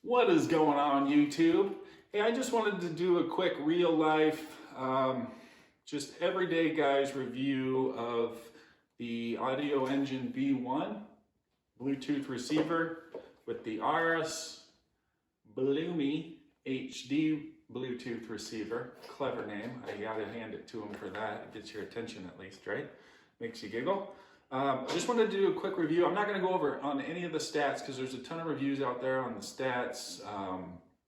What is going on, YouTube? Hey, I just wanted to do a quick real life, just everyday guys review of the Audioengine B1 Bluetooth receiver with the Auris BluMe HD Bluetooth receiver. Clever name. I gotta hand it to him for that. It gets your attention at least, right? Makes you giggle. I just wanted to do a quick review. I'm not going to go over on any of the stats because there's a ton of reviews out there on the stats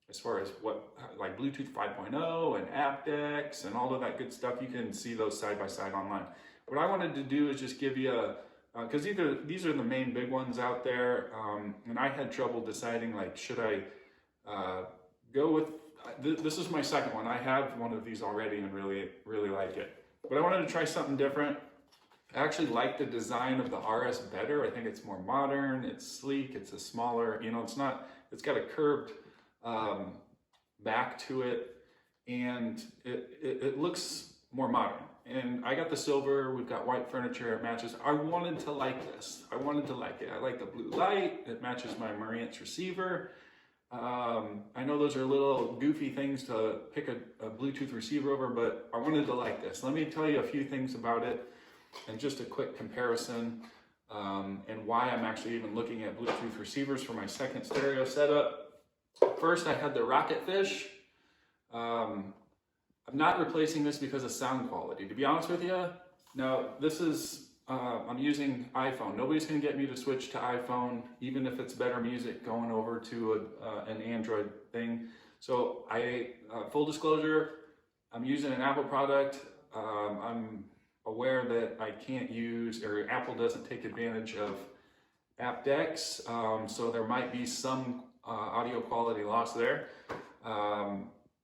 as far as what, like Bluetooth 5.0 and aptX and all of that good stuff. You can see those side by side online. What I wanted to do is just give you a, because these are the main big ones out there, and I had trouble deciding, like, should I go with, this is my second one. I have one of these already and really like it. But I wanted to try something different. I actually like the design of the Auris better. I think it's more modern, it's sleek, it's a smaller, you know, it's got a curved back to it, and it looks more modern. And I got the silver, we've got white furniture, it matches. I wanted to like this. I wanted to like it. I like the blue light, it matches my Marantz receiver. I know those are little goofy things to pick a Bluetooth receiver over, but I wanted to like this. Let me tell you a few things about it and just a quick comparison and why I'm actually even looking at Bluetooth receivers for my second stereo setup. First, I had the Rocketfish. I'm not replacing this because of sound quality, to be honest with you. Now, this is, I'm using iPhone. Nobody's gonna get me to switch to iPhone, even if it's better music going over to an Android thing. So full disclosure, I'm using an Apple product. I'm aware that I can't use, or Apple doesn't take advantage of aptX, so there might be some audio quality loss there.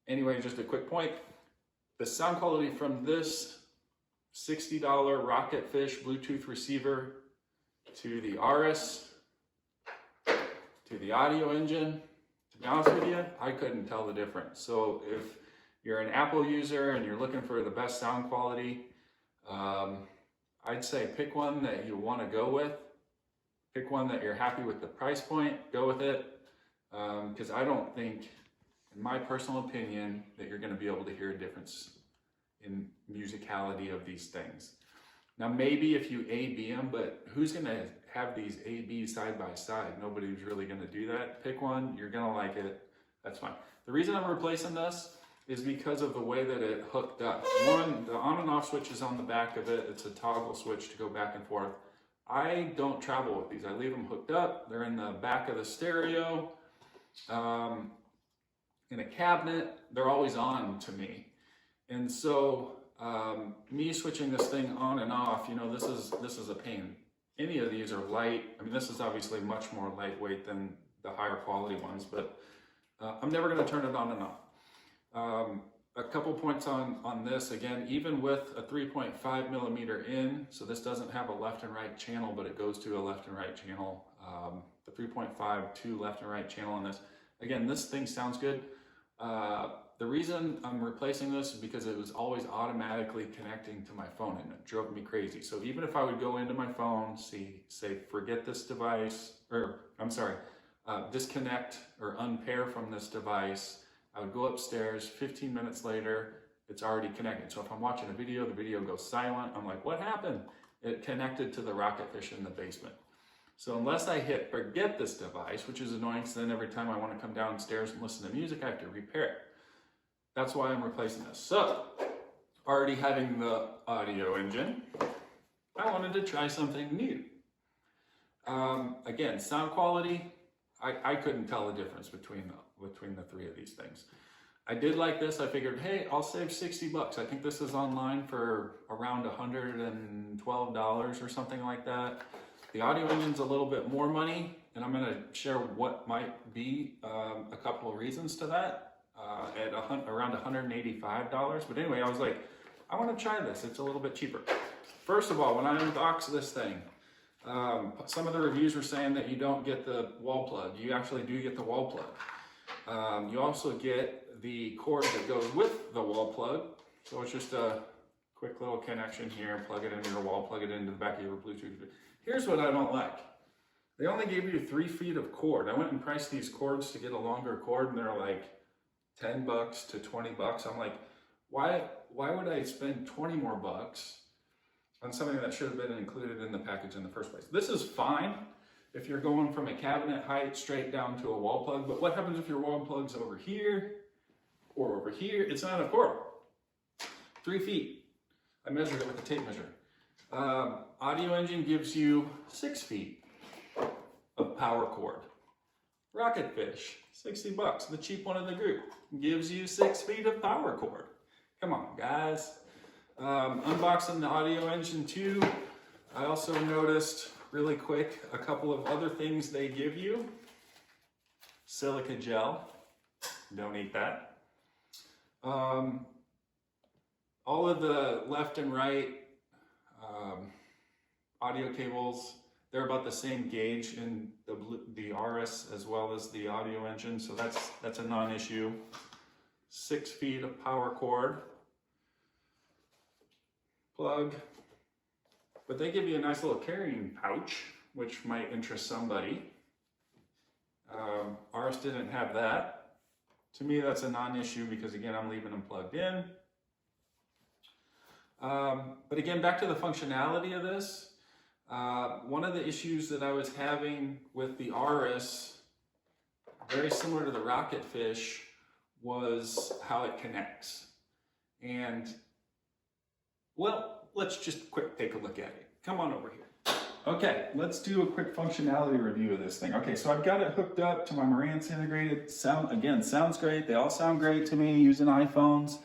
Anyway, just a quick point. The sound quality from this $60 Rocketfish Bluetooth receiver to the Auris, to the Audioengine, to be honest with you, I couldn't tell the difference. So if you're an Apple user and you're looking for the best sound quality, I'd say pick one that you want to go with. Pick one that you're happy with the price point, go with it. Because I don't think, in my personal opinion, that you're going to be able to hear a difference in musicality of these things. Now, maybe if you A/B them, but who's going to have these A/B side by side? Nobody's really going to do that. Pick one, you're going to like it, that's fine. The reason I'm replacing this is because of the way that it hooked up. One, the on and off switch is on the back of it. It's a toggle switch to go back and forth. I don't travel with these. I leave them hooked up. They're in the back of the stereo, in a cabinet. They're always on to me. And so me switching this thing on and off, you know, this is a pain. Any of these are light. I mean, this is obviously much more lightweight than the higher quality ones, but I'm never going to turn it on and off. A couple points on this, again, even with a 3.5 millimeter in, so this doesn't have a left and right channel, but it goes to a left and right channel. The 3.5, 2 left and right channel on this. Again, this thing sounds good. The reason I'm replacing this is because it was always automatically connecting to my phone, and it drove me crazy. So even if I would go into my phone, say forget this device, or I'm sorry, disconnect or unpair from this device, I would go upstairs, 15 minutes later, it's already connected. So if I'm watching a video, the video goes silent. I'm like, what happened? It connected to the Rocketfish in the basement. So unless I hit forget this device, which is annoying, because then every time I want to come downstairs and listen to music, I have to repair it. That's why I'm replacing this. So, already having the Audioengine, I wanted to try something new. Again, sound quality, I couldn't tell the difference between the three of these things. I did like this. I figured, hey, I'll save 60 bucks. I think this is online for around $112 or something like that. The Audioengine's a little bit more money, and I'm going to share what might be a couple of reasons to that at around $185. But anyway, I was like, I want to try this. It's a little bit cheaper. First of all, when I unbox this thing, some of the reviews were saying that you don't get the wall plug. You actually do get the wall plug. You also get the cord that goes with the wall plug. So it's just a quick little connection here. Plug it into your wall, plug it into the back of your Bluetooth. Here's what I don't like. They only gave you 3 feet of cord. I went and priced these cords to get a longer cord, and they're like $10 to $20. I'm like, why would I spend 20 more bucks on something that should have been included in the package in the first place? This is fine if you're going from a cabinet height straight down to a wall plug, but what happens if your wall plug's over here or over here? It's not enough cord. 3 feet. I measured it with a tape measure. Audioengine gives you 6 feet of power cord. Rocketfish, $60, the cheap one in the group, gives you 6 feet of power cord. Come on, guys. Unboxing the Audioengine 2, I also noticed really quick a couple of other things they give you. Silica gel, don't eat that. All of the left and right audio cables, they're about the same gauge in the Auris as well as the Audioengine, so that's a non-issue. 6 feet of power cord. Plug. But they give you a nice little carrying pouch, which might interest somebody. Auris didn't have that. To me, that's a non-issue because, again, I'm leaving them plugged in. But again, back to the functionality of this. One of the issues that I was having with the Auris, very similar to the Rocketfish, was how it connects. And, well, let's just quick take a look at it. Come on over here. Okay, let's do a quick functionality review of this thing. Okay, so I've got it hooked up to my Marantz integrated sound. Again, sounds great. They all sound great to me using iPhones.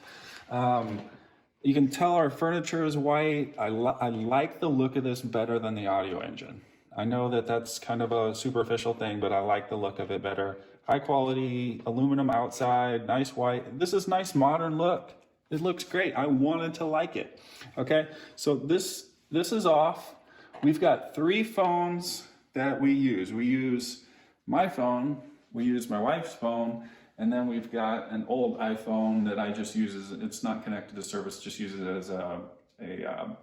You can tell our furniture is white. I like the look of this better than the Audioengine. I know that that's kind of a superficial thing, but I like the look of it better. High quality aluminum outside, nice white. This is nice modern look. It looks great. I wanted to like it. Okay, so this is off. We've got 3 phones that we use. We use my phone, we use my wife's phone, and then we've got an old iPhone that I just use as, it's not connected to service, just uses it as an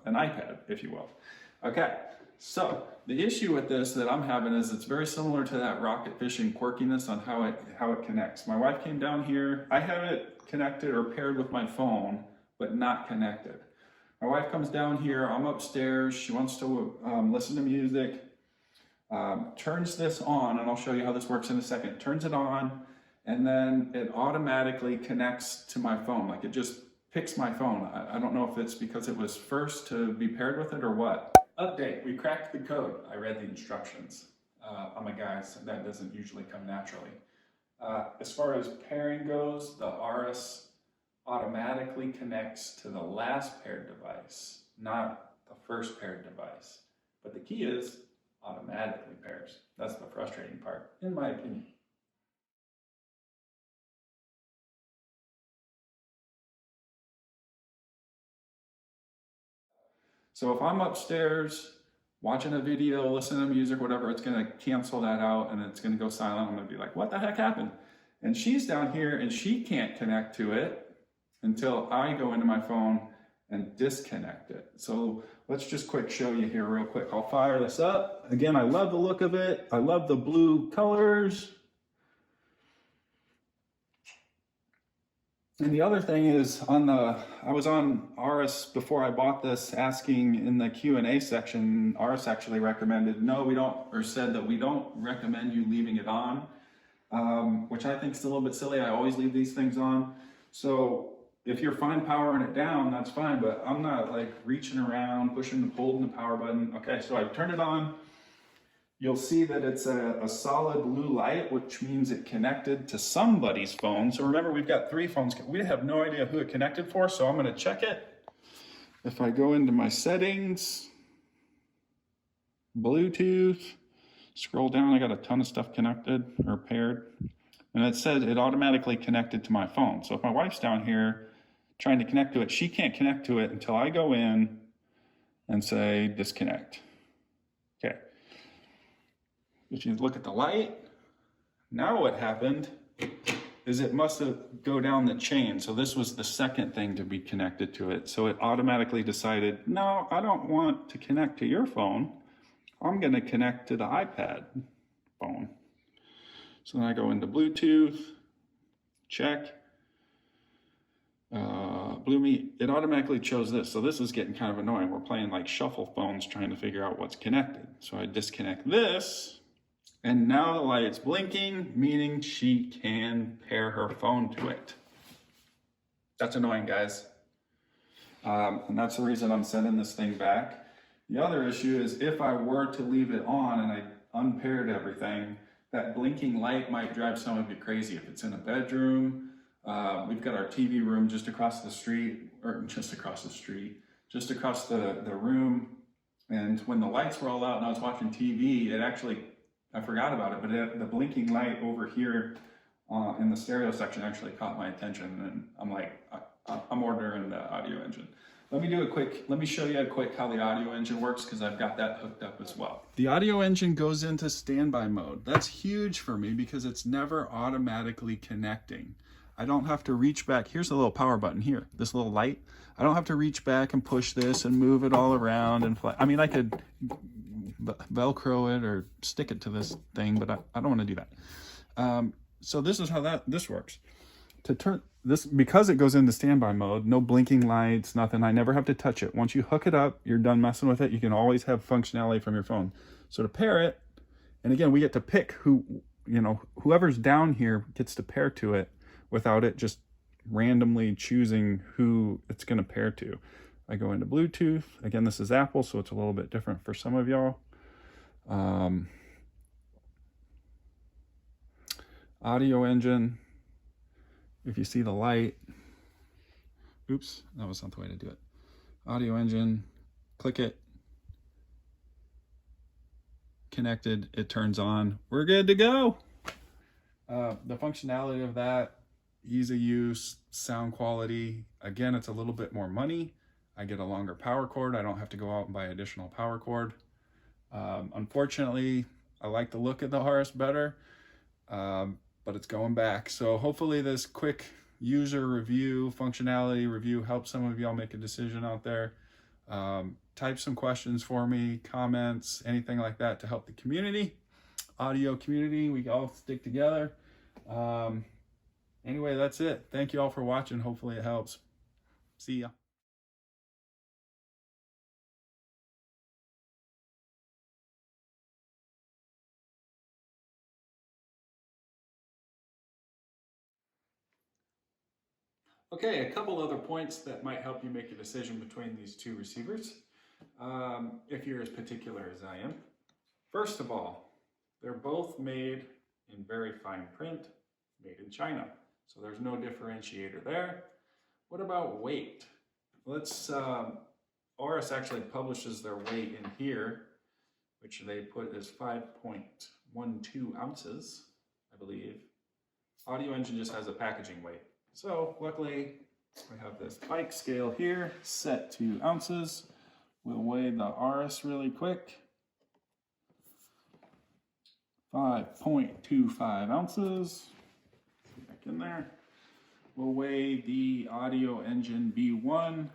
iPad, if you will. Okay, so the issue with this that I'm having is it's very similar to that rocket fishing quirkiness on how it connects. My wife came down here, I have it connected or paired with my phone, but not connected. My wife comes down here, I'm upstairs, she wants to listen to music, turns this on, and I'll show you how this works in a second, turns it on, and then it automatically connects to my phone. Like it just picks my phone. I don't know if it's because it was first to be paired with it or what. Update, we cracked the code. I read the instructions. I'm a guy, so that doesn't usually come naturally. As far as pairing goes, the Auris automatically connects to the last paired device, not the first paired device. But the key is automatically pairs. That's the frustrating part, in my opinion. So if I'm upstairs watching a video, listening to music, whatever, it's going to cancel that out and it's going to go silent. I'm going to be like, what the heck happened? And she's down here and she can't connect to it until I go into my phone and disconnect it. So let's just quick show you here real quick. I'll fire this up. Again, I love the look of it. I love the blue colors. And the other thing is I was on Auris before I bought this, asking in the Q&A section, Auris actually recommended, no, we don't, or said that we don't recommend you leaving it on, which I think is a little bit silly. I always leave these things on. So if you're fine powering it down, that's fine, but I'm not like reaching around, pushing and pulling the power button. Okay, so I turn it on. You'll see that it's a solid blue light, which means it connected to somebody's phone. So remember, we've got 3 phones. We have no idea who it connected for, so I'm going to check it. If I go into my settings, Bluetooth, scroll down, I got a ton of stuff connected or paired. And it said it automatically connected to my phone. So if my wife's down here trying to connect to it, she can't connect to it until I go in and say disconnect. Okay. If you look at the light, now what happened is it must have go down the chain. So this was the second thing to be connected to it. So it automatically decided, no, I don't want to connect to your phone. I'm going to connect to the iPad phone. So then I go into Bluetooth, check. BluMe, it automatically chose this. So this is getting kind of annoying. We're playing like shuffle phones trying to figure out what's connected. So I disconnect this, and now the light's blinking, meaning she can pair her phone to it. That's annoying, guys. And that's the reason I'm sending this thing back. The other issue is if I were to leave it on and I unpaired everything, that blinking light might drive some of you crazy. If it's in a bedroom, we've got our TV room just across the street, just across the room. And when the lights were all out and I was watching TV, it actually, I forgot about it, but the blinking light over here in the stereo section actually caught my attention. And I'm like, I'm ordering the Audioengine. Let me show you quick how the Audioengine works, because I've got that hooked up as well. The Audioengine goes into standby mode. That's huge for me because it's never automatically connecting. I don't have to reach back. Here's a little power button here, this little light. I don't have to reach back and push this and move it all around and fly. I mean, I could Velcro it or stick it to this thing, but I don't want to do that. So this is how this works. To turn this, because it goes into standby mode, no blinking lights, nothing. I never have to touch it. Once you hook it up, you're done messing with it. You can always have functionality from your phone. So to pair it, and again, we get to pick whoever's down here gets to pair to it without it just randomly choosing who it's going to pair to. I go into Bluetooth. Again, this is Apple, so it's a little bit different for some of y'all. Audioengine. If you see the light, oops, that was not the way to do it. Audioengine, click it, connected, it turns on, we're good to go. The functionality of that, ease of use, sound quality, again, it's a little bit more money. I get a longer power cord. I don't have to go out and buy additional power cord. Unfortunately, I like the look of the Auris better. But it's going back. So hopefully this quick user review, functionality review helps some of y'all make a decision out there. Type some questions for me, comments, anything like that to help the community, audio community. We all stick together. Anyway, that's it. Thank you all for watching. Hopefully it helps. See ya. Okay, a couple other points that might help you make a decision between these two receivers, if you're as particular as I am. First of all, they're both made in very fine print, made in China. So there's no differentiator there. What about weight? Auris actually publishes their weight in here, which they put as 5.12 ounces, I believe. Audioengine just has a packaging weight. So luckily, we have this bike scale here set to ounces. We'll weigh the Auris really quick. 5.25 ounces. Back in there. We'll weigh the Audioengine B1.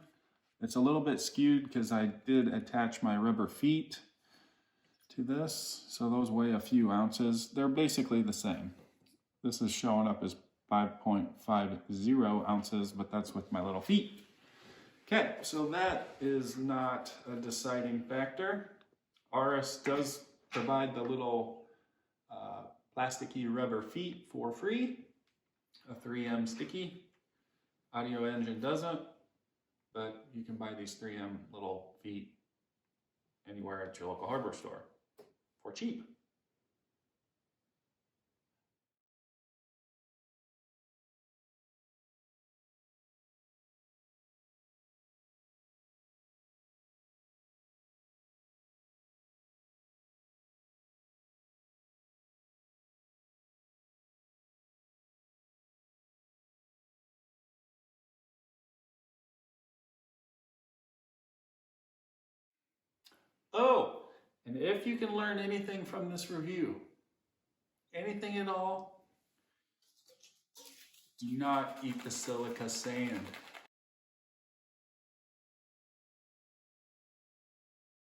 It's a little bit skewed because I did attach my rubber feet to this. So those weigh a few ounces. They're basically the same. This is showing up as 5.50 ounces, but that's with my little feet. Okay, so that is not a deciding factor. Auris does provide the little plasticky rubber feet for free, a 3M sticky. Audioengine doesn't, but you can buy these 3M little feet anywhere at your local hardware store for cheap. Oh, and if you can learn anything from this review, anything at all, do not eat the silica sand.